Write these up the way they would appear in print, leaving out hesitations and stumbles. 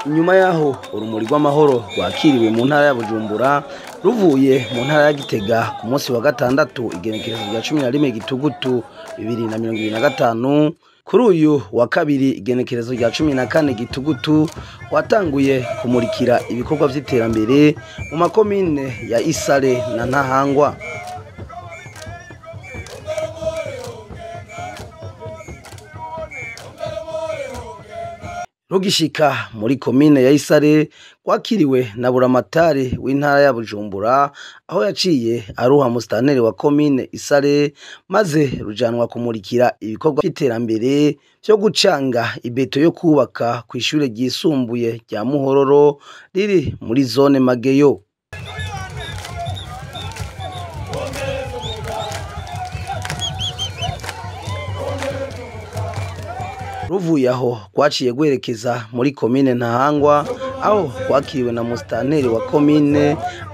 Inyuma yaho urumuri rw'amahoro rwakiriwe mu ntara ya Bujumbura ruvuye mu ntara ya Gitega ku munsi wa gatandatu igenekerezo rya 11 Gitugutu 2025 kuri uyu wa kabiri igenekerezo rya 14 Gitugutu watanguye kumurikira ibikorwa vy'iterambere mu makomine ya Isare na Ntahangwa. Rugishika muri komine ya Isare kwakiriwe na buramatari w'intara ya Bujumbura aho yaciye aruha musitanteri wa komine Isare maze rujanwa kumurikira ibikorwa by'iterambere byo gucanga ibeto yo kubaka ku ishure ryisumbuye rya Muhororo riri muri zone Mageyo. Ruvuye aho kwaciye gwerekeza muri komine Ntahangwa aho kwakiriwe na musitanteri wa komine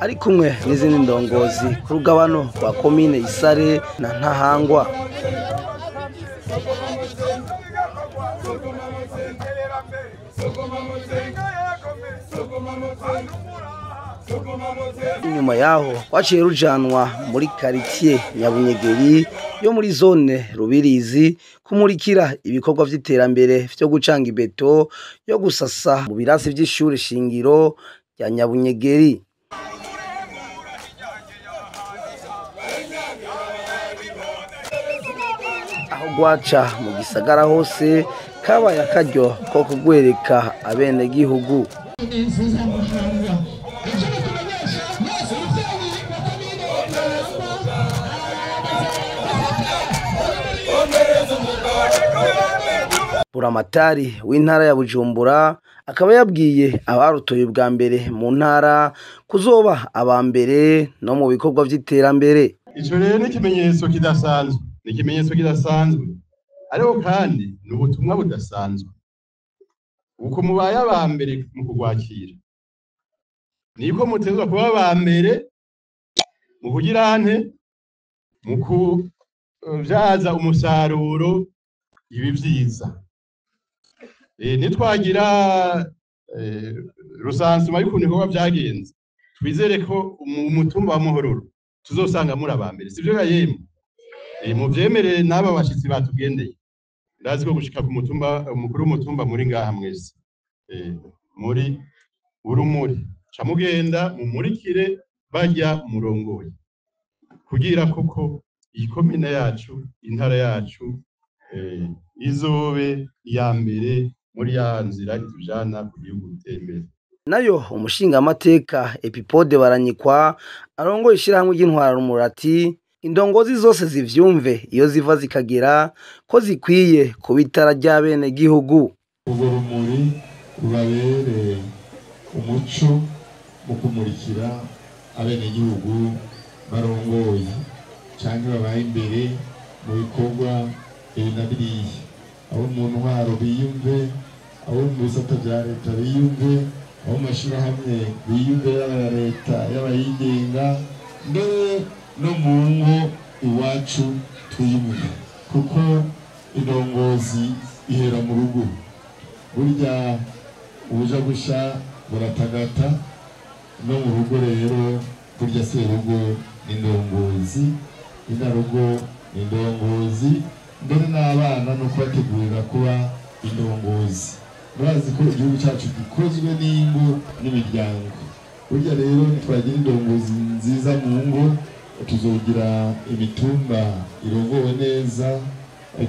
ari kumwe n'izindi ndongozi ku rugabano rwa komine Isare na Ntahangwa. Inyuma yaho kwaciye rujanwa muri quartier Nyabunyegeri yo muri zone Rubirizi kumurikira ibikorwa vy'iterambere vyo gucanga ibeto yo gusasa mu birasi vy'ishure shingiro rya Nyabunyegeri. Aho gwaca mu gisagara hose kabaye akaryo ko kugwereka abene gihugu. Buramatari w'intara ya Bujumbura akaba yabwiye abarutoye bwa mbere mu ntara kuzoba abambere no mu bikorwa vy'iterambere. Ico rero ni ikimenyetso kidasanzwe, ariko kandi ni ubutumwa budasanzwe. Uko mubaye abambere mu kugwakira niko mutezwa kuba abambere mu kugira nte mu kuvyaza umusaruro ibi vyiza. Nitwagira rusansuma y'ukuntu ibikorwa vyagenze twizere ko umutumba wa Muhororo tuzosanga muri abambere, sivyo yemwe? Muvyemere n'aba bashitsi batugendeye, ndazi ko gushika ku mutumba umukuru w'umutumba muri ngaha mwese muri urumuri ca mugenda mumurikire bajya murongoye kugira koko iyi komine yacu intara yacu izobe ya mbere muri ya nzira itujana ku gihugu gutembera. Nayo umushinga amateka Epipode Baranyikwa arongoye ishirahamwe ry'intwara rumurati indongozi zose zivyumve iyo ziva zikagera ko zikwiye kubitara ry'abene gihugu. Ubwo rumuri rubabere umuco mu kumurikira abene gihugu barongoye canke babaye imbere mu bikorwa binabiriye, abo mu ntwaro biyumve, abo mu bisata vya leta biyumve, abo mu mashirahamwe biyumve y'aba leta y'abayigenga, mbere no mu ngo iwacu twiyumve, kuko indongozi ihera mu rugo. Burya ubuja gusha buratagata, no mu rugo rero burya serugo n'indongozi, inarugo n'indongozi, mbere n'abana no kubategurira kuba indongozi. Murazi ko igihugu cyacu gikozwe n'ingo n'imiryango. Burya rero nitwagira indongozi nziza mu ngo tuzogira imitumba irongowe neza,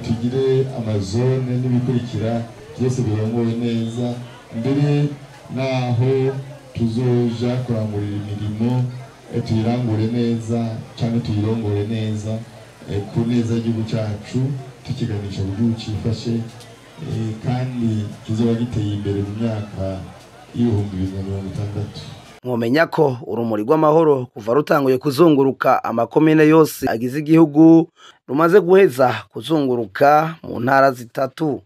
tugire amazone n'ibikurikira byose birongowe neza, mbere naho tuzoja kurangurira imirimo tuyirangure neza cyane tuyirongore neza ku neza y'igihugu cyacu tukiganisha igihugu cifashe kandi kizoba giteye imbere mu myaka y'2060. Mwomenya ko urumuri rw'amahoro kuva rutanguye kuzunguruka amakomine yose agize igihugu rumaze guheza kuzunguruka mu ntara zitatu.